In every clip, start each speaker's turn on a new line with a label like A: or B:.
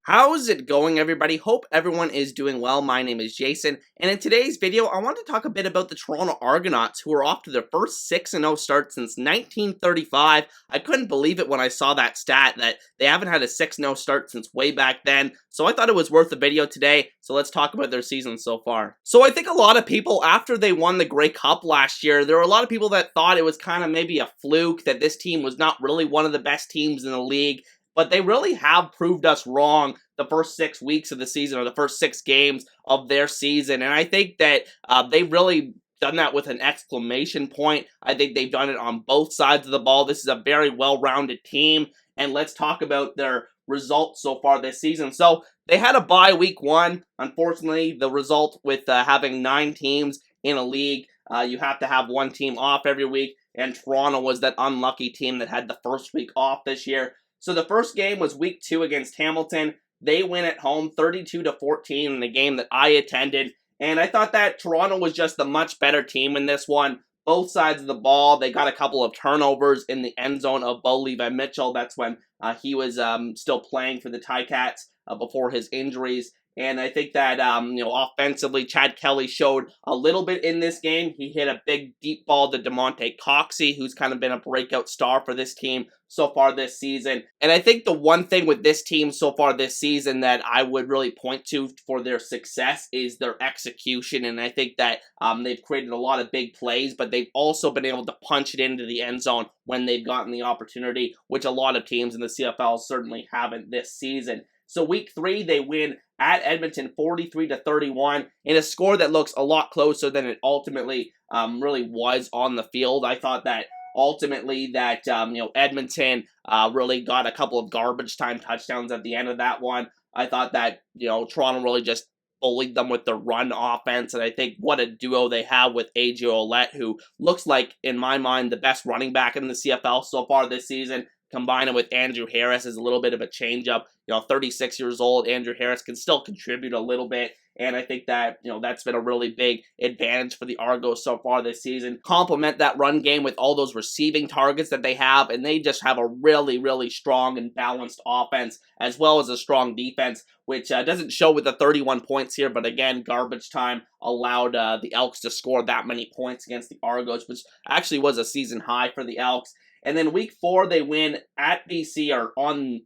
A: How's it going, everybody? Hope everyone is doing well. My name is Jason, and in today's video, I want to talk a bit about the Toronto Argonauts, who are off to their first 6-0 start since 1935. I couldn't believe it when I saw that stat that they haven't had a 6-0 start since way back then, so I thought it was worth a video today, so let's talk about their season so far. So I think a lot of people, after they won the Grey Cup last year, there were a lot of people that thought it was kind of maybe a fluke, that this team was not really one of the best teams in the league, but they really have proved us wrong the first 6 weeks of the season, or the first 6 games of their season. And I think that they've really done that with an exclamation point. I think they've done it on both sides of the ball. This is a very well-rounded team. And let's talk about their results so far this season. So they had a bye week 1. Unfortunately, the result with having 9 teams in a league, you have to have one team off every week. And Toronto was that unlucky team that had the first week off this year. So the first game was week 2 against Hamilton. They win at home 32-14 in the game that I attended. And I thought that Toronto was just the much better team in this one. Both sides of the ball. They got a couple of turnovers in the end zone of Bo Levi Mitchell. That's when he was still playing for the Ticats before his injuries. And I think that, offensively, Chad Kelly showed a little bit in this game. He hit a big deep ball to DeMonte Coxey, who's kind of been a breakout star for this team so far this season. And I think the one thing with this team so far this season that I would really point to for their success is their execution. And I think that they've created a lot of big plays, but they've also been able to punch it into the end zone when they've gotten the opportunity, which a lot of teams in the CFL certainly haven't this season. So week 3, they win at Edmonton 43-31 in a score that looks a lot closer than it ultimately really was on the field. I thought that ultimately that Edmonton really got a couple of garbage time touchdowns at the end of that one. I thought that Toronto really just bullied them with the run offense, and I think what a duo they have with A.J. Ouellette, who looks like, in my mind, the best running back in the CFL so far this season. Combine it with Andrew Harris is a little bit of a change-up. 36 years old, Andrew Harris can still contribute a little bit, and I think that, that's been a really big advantage for the Argos so far this season. Complement that run game with all those receiving targets that they have, and they just have a really, really strong and balanced offense, as well as a strong defense, which doesn't show with the 31 points here, but again, garbage time allowed the Elks to score that many points against the Argos, which actually was a season high for the Elks. And then week 4, they win at BC, or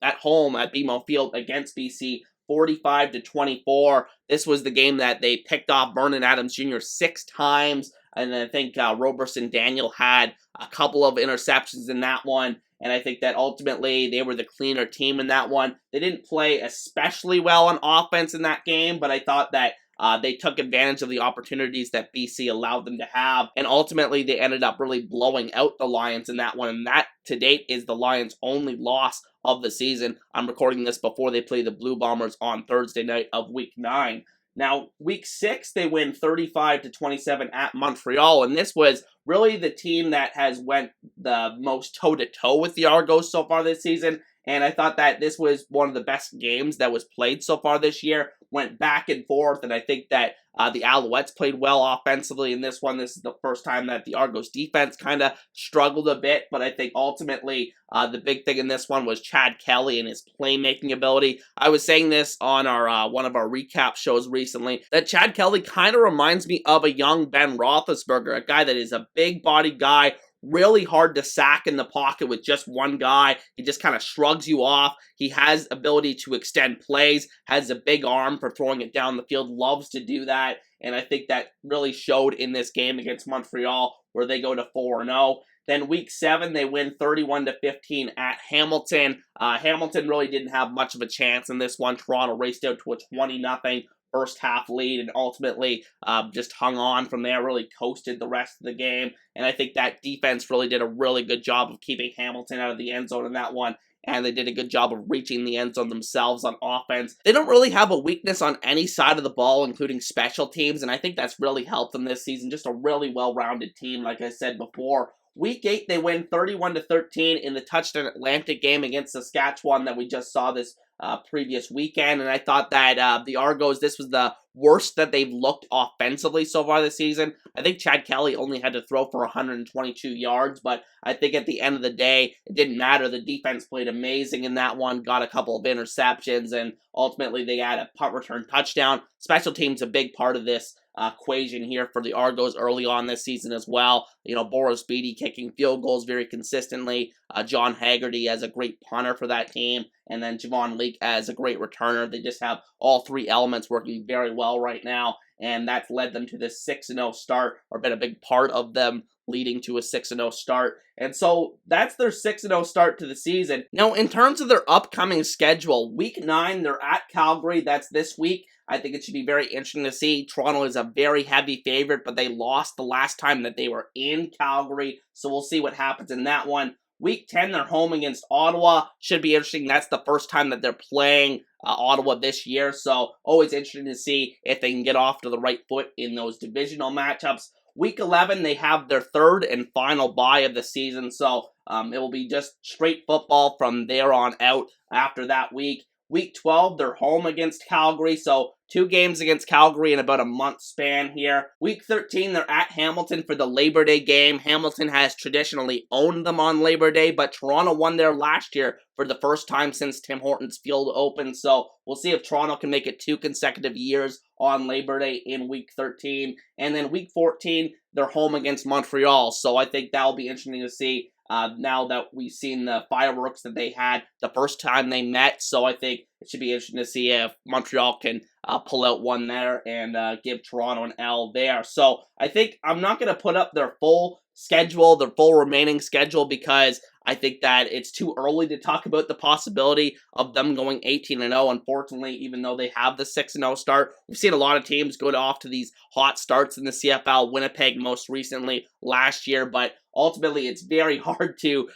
A: at home at BMO Field against BC, 45-24. This was the game that they picked off Vernon Adams Jr. 6 times, and I think Roberson Daniel had a couple of interceptions in that one. And I think that ultimately they were the cleaner team in that one. They didn't play especially well on offense in that game, but I thought that they took advantage of the opportunities that BC allowed them to have, and ultimately they ended up really blowing out the Lions in that one, and that, to date, is the Lions' only loss of the season. I'm recording this before they play the Blue Bombers on Thursday night of week 9. Now, week 6, they win 35-27 at Montreal, and this was really the team that has went the most toe-to-toe with the Argos so far this season. And I thought that this was one of the best games that was played so far this year. Went back and forth, and I think that the Alouettes played well offensively in this one. This is the first time that the Argos defense kind of struggled a bit, but I think ultimately the big thing in this one was Chad Kelly and his playmaking ability. I was saying this on our one of our recap shows recently, that Chad Kelly kind of reminds me of a young Ben Roethlisberger, a guy that is a big-bodied guy, really hard to sack in the pocket with just one guy. He just kind of shrugs you off. He has ability to extend plays, has a big arm for throwing it down the field, loves to do that, and I think that really showed in this game against Montreal, where they go to 4-0. Then week 7, they win 31-15 at Hamilton. Hamilton really didn't have much of a chance in this one. Toronto raced out to a 20-0 first half lead, and ultimately just hung on from there, really coasted the rest of the game. And I think that defense really did a really good job of keeping Hamilton out of the end zone in that one, and they did a good job of reaching the end zone themselves on offense. They don't really have a weakness on any side of the ball, including special teams, and I think that's really helped them this season. Just a really well-rounded team, like I said before. Week 8, they win 31-13 in the Touchdown Atlantic game against Saskatchewan that we just saw this previous weekend, and I thought that the Argos, this was the worst that they've looked offensively so far this season. I think Chad Kelly only had to throw for 122 yards, but I think at the end of the day, it didn't matter. The defense played amazing in that one, got a couple of interceptions, and ultimately they had a punt return touchdown. Special teams a big part of this equation here for the Argos early on this season as well. You know, Boris Beatty kicking field goals very consistently. John Haggerty as a great punter for that team. And then Javon Leake as a great returner. They just have all three elements working very well right now. And that's led them to this 6-0 start, or been a big part of them leading to a 6-0 start. And so that's their 6-0 start to the season. Now, in terms of their upcoming schedule, week 9, they're at Calgary. That's this week. I think it should be very interesting to see. Toronto is a very heavy favorite, but they lost the last time that they were in Calgary. So we'll see what happens in that one. Week 10, they're home against Ottawa. Should be interesting. That's the first time that they're playing Ottawa this year. So always interesting to see if they can get off to the right foot in those divisional matchups. Week 11, they have their third and final bye of the season. So it will be just straight football from there on out after that week. Week 12, they're home against Calgary, so 2 games against Calgary in about a month span here. Week 13, they're at Hamilton for the Labor Day game. Hamilton has traditionally owned them on Labor Day, but Toronto won there last year for the first time since Tim Hortons Field opened, so we'll see if Toronto can make it 2 consecutive years on Labor Day in Week 13. And then Week 14, they're home against Montreal, so I think that'll be interesting to see. Now that we've seen the fireworks that they had the first time they met. So I think it should be interesting to see if Montreal can pull out one there and give Toronto an L there. So I think I'm not going to put up their full schedule, their full remaining schedule, because I think that it's too early to talk about the possibility of them going 18-0. Unfortunately, even though they have the 6-0 start, we've seen a lot of teams go off to these hot starts in the CFL. Winnipeg most recently last year, but ultimately it's very hard to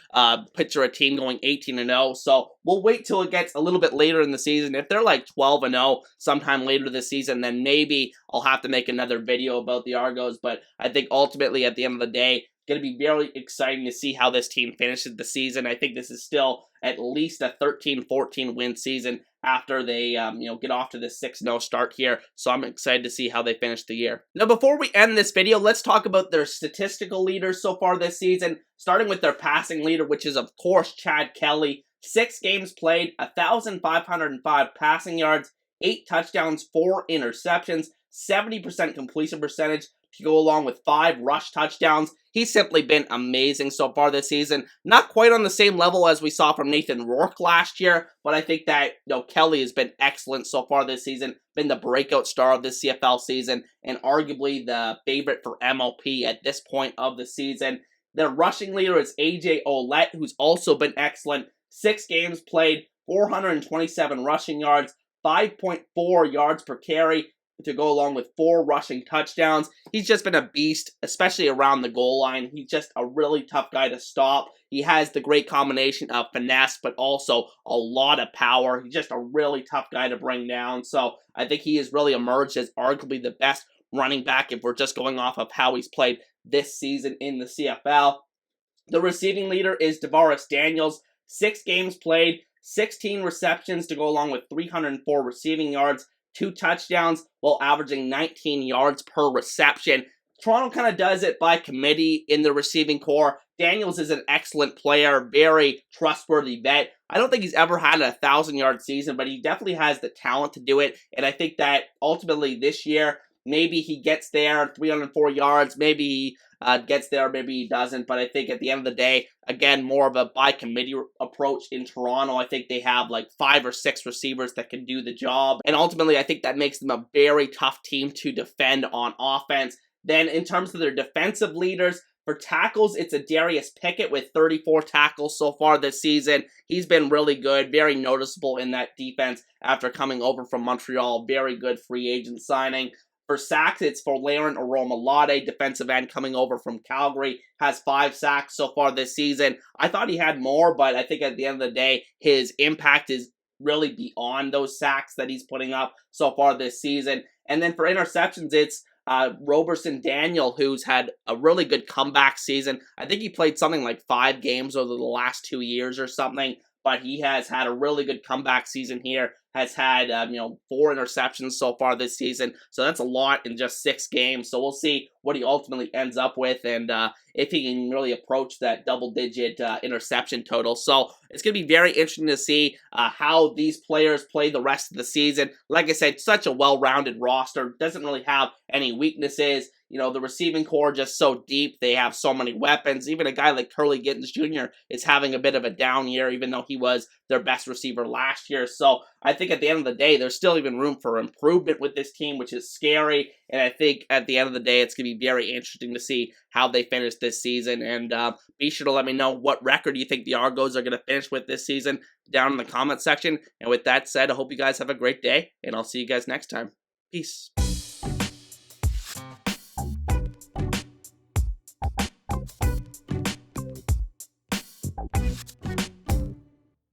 A: picture a team going 18-0. So we'll wait till it gets a little bit later in the season. If they're like 12-0 sometime later this season, then maybe I'll have to make another video about the Argos. But I think ultimately at the end of the day, going to be very exciting to see how this team finishes the season. I think this is still at least a 13-14 win season after they get off to this 6-0 start here. So I'm excited to see how they finish the year. Now, before we end this video, let's talk about their statistical leaders so far this season, starting with their passing leader, which is, of course, Chad Kelly. 6 games played, 1,505 passing yards, 8 touchdowns, 4 interceptions, 70% completion percentage, to go along with 5 rush touchdowns. He's simply been amazing so far this season. Not quite on the same level as we saw from Nathan Rourke last year, but I think that Kelly has been excellent so far this season, been the breakout star of this CFL season, and arguably the favorite for MLP at this point of the season. Their rushing leader is AJ Ouellette, who's also been excellent. 6 games played, 427 rushing yards, 5.4 yards per carry, to go along with 4 rushing touchdowns. He's just been a beast, especially around the goal line. He's just a really tough guy to stop. He has the great combination of finesse, but also a lot of power. He's just a really tough guy to bring down. So I think he has really emerged as arguably the best running back if we're just going off of how he's played this season in the CFL. The receiving leader is Devaris Daniels. 6 games played, 16 receptions to go along with 304 receiving yards, 2 touchdowns, while averaging 19 yards per reception. Toronto kind of does it by committee in the receiving core. Daniels is an excellent player, very trustworthy vet. I don't think he's ever had a 1,000-yard season, but he definitely has the talent to do it. And I think that ultimately this year, maybe he gets there, 304 yards, maybe he gets there, maybe he doesn't. But I think at the end of the day, again, more of a by-committee approach in Toronto. I think they have like 5 or 6 receivers that can do the job. And ultimately, I think that makes them a very tough team to defend on offense. Then in terms of their defensive leaders, for tackles, it's a Darius Pickett with 34 tackles so far this season. He's been really good, very noticeable in that defense after coming over from Montreal. Very good free agent signing. For sacks, it's for Laren Oromalade, defensive end coming over from Calgary, has 5 sacks so far this season. I thought he had more, but I think at the end of the day, his impact is really beyond those sacks that he's putting up so far this season. And then for interceptions, it's Roberson Daniel, who's had a really good comeback season. I think he played something like 5 games over the last 2 years or something. but he has had a really good comeback season here. Has had 4 interceptions so far this season, so that's a lot in just 6 games. So we'll see what he ultimately ends up with, and if he can really approach that double-digit interception total. So it's going to be very interesting to see how these players play the rest of the season. Like I said, such a well-rounded roster, doesn't really have any weaknesses. The receiving core just so deep. They have so many weapons. Even a guy like Curly Gittens Jr. is having a bit of a down year, even though he was their best receiver last year. So I think at the end of the day, there's still even room for improvement with this team, which is scary. And I think at the end of the day, it's going to be very interesting to see how they finish this season. And be sure to let me know what record you think the Argos are going to finish with this season down in the comment section. And with that said, I hope you guys have a great day, and I'll see you guys next time. Peace.